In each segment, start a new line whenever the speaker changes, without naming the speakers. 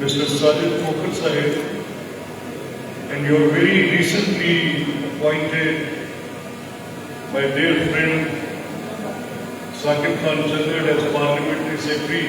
Mr. Sajid Khokhar Sahib, and your very recently appointed, my dear friend Saqib Khan Chandrad as Parliamentary Secretary,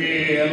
KL।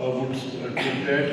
would take that,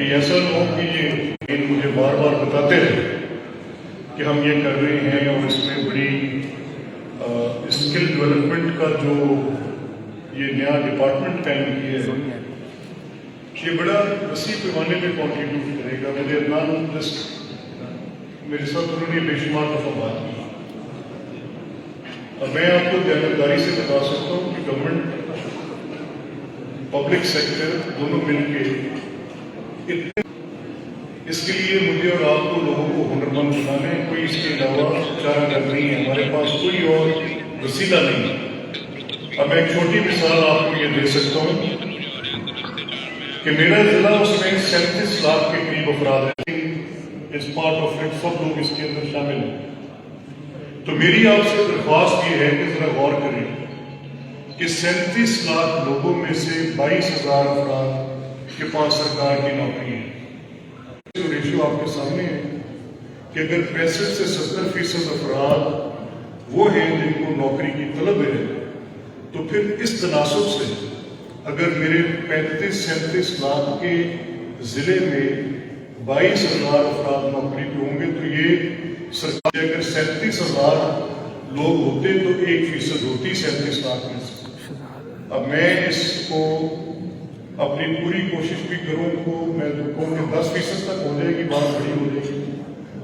کہ ایسا نہ ہو کہ یہ مجھے بار بار بتاتے رہے کہ ہم یہ کر رہے ہیں اور اس میں بڑی اسکل ڈیولپمنٹ کا جو یہ نیا ڈپارٹمنٹ قائم کیا ہے یہ بڑا وسیع پیمانے میں کنٹریبیوٹ کرے گا. مجھے عدنان جسٹ میرے ساتھ انہوں نے بے شمار دفعہ بات کی اور میں آپ کو دیانتداری سے بتا سکتا ہوں کہ گورنمنٹ پبلک سیکٹر دونوں مل کے اس کے لیے مجھے اور آپ کو لوگوں کو ہنرمند بنانے ہیں. کوئی اس کے علاوہ چارہ گر نہیں ہے, ہمارے پاس کوئی اور وسیلہ نہیں ہے. اب میں ایک چھوٹی مثال آپ کو یہ دے سکتا ہوں کہ میرا ضلع اس میں 37 لاکھ کے قریب افراد ہیں. اس پارٹ آف اٹ سب لوگ اس کے اندر شامل ہیں. تو میری آپ سے درخواست یہ ہے کہ ذرا غور کریں کہ 37 لاکھ لوگوں میں سے 22,000 افراد کے پاس سرکار کی نوکری ہے. جو ریشو آپ کے سامنے ہے کہ اگر 65 سے 70% افراد وہ ہیں جن کو نوکری کی طلب ہے تو پھر اس تناسب سے اگر میرے 35-37 لاکھ کے ضلع میں 22,000 افراد نوکری پہ ہوں گے تو یہ سرکار اگر 37,000 لوگ ہوتے تو 1% ہوتی 37 لاکھ میں سے. اب میں اس کو اپنی پوری کوشش بھی کروں کو میں کہوں کہ 10% تک ہو جائے گی, بات بڑی ہو جائے گی.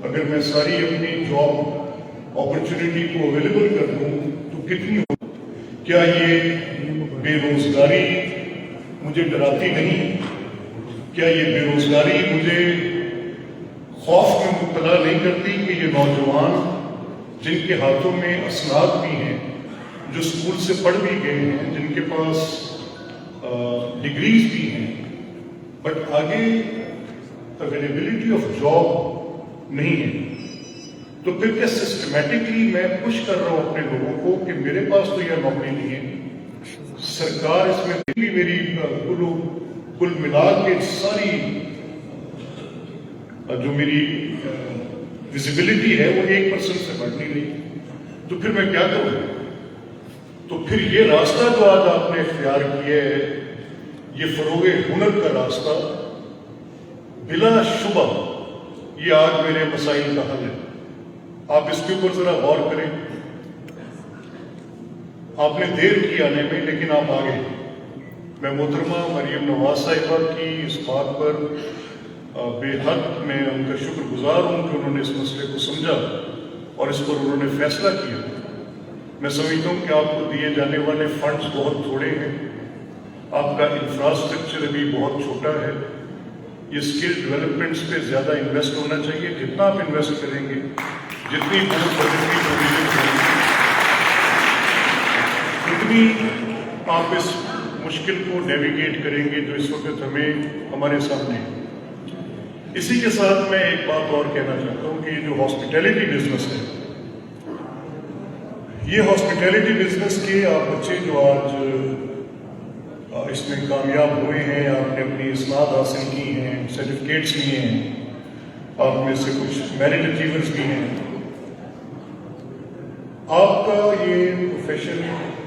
اگر میں ساری اپنی جاب اپرچونٹی کو اویلیبل کر دوں تو کتنی ہو. کیا یہ بے روزگاری مجھے ڈراتی نہیں؟ کیا یہ بے روزگاری مجھے خوف میں مبتلا نہیں کرتی کہ یہ نوجوان جن کے ہاتھوں میں اسناد بھی ہیں, جو اسکول سے پڑھ بھی گئے ہیں, جن کے پاس ڈگریز بھی ہیں, بٹ آگے اویلیبلٹی آف جاب نہیں ہے, تو پھر کیا سسٹمیٹکلی میں پش کر رہا ہوں اپنے لوگوں کو کہ میرے پاس تو یہ نوکری نہیں ہے. سرکار اس میں بھی میری کل ملا کے ساری جو میری ویزیبلٹی ہے وہ 1% سے بڑھ نہیں رہی, تو پھر میں کیا کروں؟ تو پھر یہ راستہ جو آج آپ نے اختیار کیا ہے یہ فروغ ہنر کا راستہ بلا شبہ یہ آج میرے مسائل کا حل ہے. آپ اس کے اوپر ذرا غور کریں. آپ نے دیر کی آنے میں لیکن آپ آ گئے. میں محترمہ مریم نواز صاحبہ کی اس بات پر بے حد میں ان کا شکر گزار ہوں کہ انہوں نے اس مسئلے کو سمجھا اور اس پر انہوں نے فیصلہ کیا. میں سمجھتا ہوں کہ آپ کو دیے جانے والے فنڈز بہت تھوڑے ہیں, آپ کا انفراسٹرکچر ابھی بہت چھوٹا ہے. یہ اسکل ڈیولپمنٹس پہ زیادہ انویسٹ ہونا چاہیے. جتنا آپ انویسٹ کریں گے, جتنی بہت بجٹ کی پروویژن ہوگی, اتنی آپ اس مشکل کو نیویگیٹ کریں گے جو اس وقت ہمارے سامنے ہے. اسی کے ساتھ میں ایک بات اور کہنا چاہتا ہوں کہ یہ جو ہاسپٹیلٹی بزنس ہے, یہ ہاسپٹیلٹی بزنس کے آپ بچے جو آج اس میں کامیاب ہوئے ہیں, آپ نے اپنی اسناد حاصل کی ہیں, سرٹیفکیٹس لیے ہیں, آپ میں سے کچھ میرٹ اچیورز بھی ہیں, آپ کا یہ پروفیشن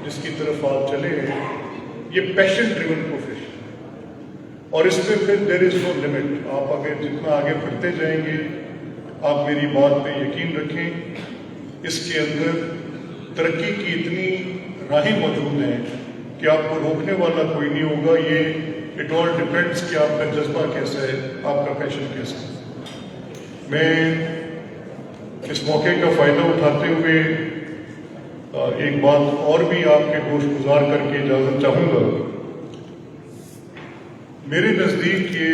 جس کی طرف آپ چلے ہیں یہ پیشن ڈریون پروفیشن, اور اس میں پھر دیر از نو لمٹ. آپ اگر جتنا آگے بڑھتے جائیں گے, آپ میری بات پہ یقین رکھیں, اس کے اندر ترقی کی اتنی راہیں موجود ہیں کہ آپ کو روکنے والا کوئی نہیں ہوگا. یہ اٹ آل ڈپینڈس کہ آپ کا جذبہ کیسا ہے, آپ کا پیشن کیسا ہے. میں اس موقع کا فائدہ اٹھاتے ہوئے ایک بات اور بھی آپ کے گوش گزار کر کے اجازت چاہوں گا. میرے نزدیک یہ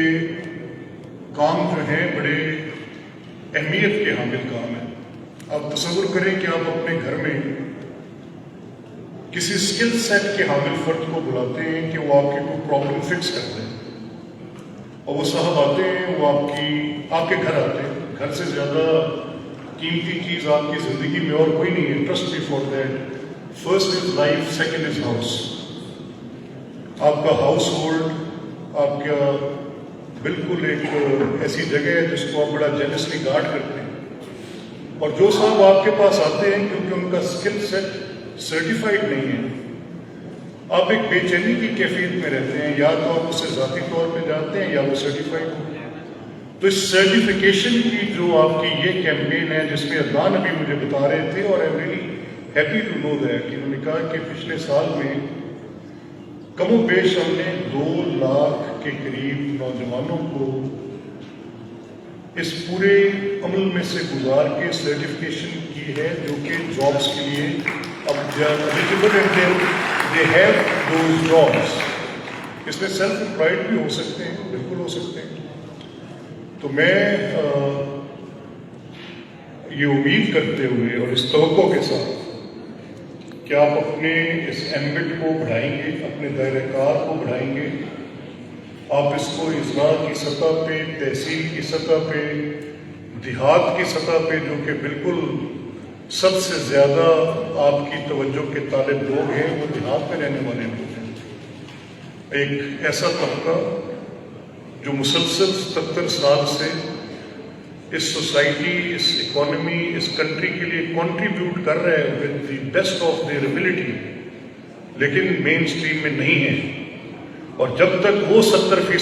کام جو ہیں بڑے اہمیت کے حامل کام ہیں. آپ تصور کریں کہ آپ اپنے گھر میں کسی اسکل سیٹ کے حامل فرد کو بلاتے ہیں کہ وہ آپ کی کوئی پرابلم فکس کرتے ہیں, اور وہ صاحب آتے ہیں, وہ آپ کے گھر آتے ہیں. گھر سے زیادہ قیمتی چیز آپ کی زندگی میں اور کوئی نہیں ہے. Trust me for that. First is life, second is house. آپ کا ہاؤس ہولڈ آپ کا بالکل ایک ایسی جگہ ہے جس کو آپ بڑا جیلسلی گارڈ کرتے ہیں, اور جو صاحب آپ کے پاس آتے ہیں کیونکہ ان کا اسکل سیٹ سرٹیفائڈ نہیں ہے, آپ ایک بے چینی کی کیفیت میں رہتے ہیں. یا تو آپ اسے ذاتی طور پہ جانتے ہیں یا وہ سرٹیفائڈ ہو. تو اس سرٹیفکیشن کی جو آپ کی یہ کیمپین ہے جس میں عدنان ابھی مجھے بتا رہے تھے، اور I am really happy to know that کہ انہوں نے کہا کہ پچھلے سال میں کم و بیش ہم نے 2 لاکھ کے قریب نوجوانوں کو اس پورے عمل میں سے گزار کے سرٹیفکیشن کی ہے، جو کہ جابس کے لیے اب eligible and they have those jobs. اس میں سیلف امپلائڈ بھی ہو سکتے ہیں، بالکل ہو سکتے ہیں۔ تو میں یہ امید کرتے ہوئے اور اس توقع کے ساتھ کہ آپ اپنے اس ایمبٹ کو بڑھائیں گے، اپنے دائرہ کار کو بڑھائیں گے، آپ اس کو اضلاع کی سطح پہ، تحصیل کی سطح پہ، دیہات کی سطح پہ، جو کہ بالکل سب سے زیادہ آپ کی توجہ کے طالب لوگ ہیں وہ دیہات میں رہنے والے لوگ ہیں، ایک ایسا طبقہ جو مسلسل 77 سال سے اس سوسائٹی، اس اکانومی، اس کنٹری کے لیے کنٹریبیوٹ کر رہے ہیں with the best of their ability, لیکن مین سٹریم میں نہیں ہے، اور جب تک وہ 70%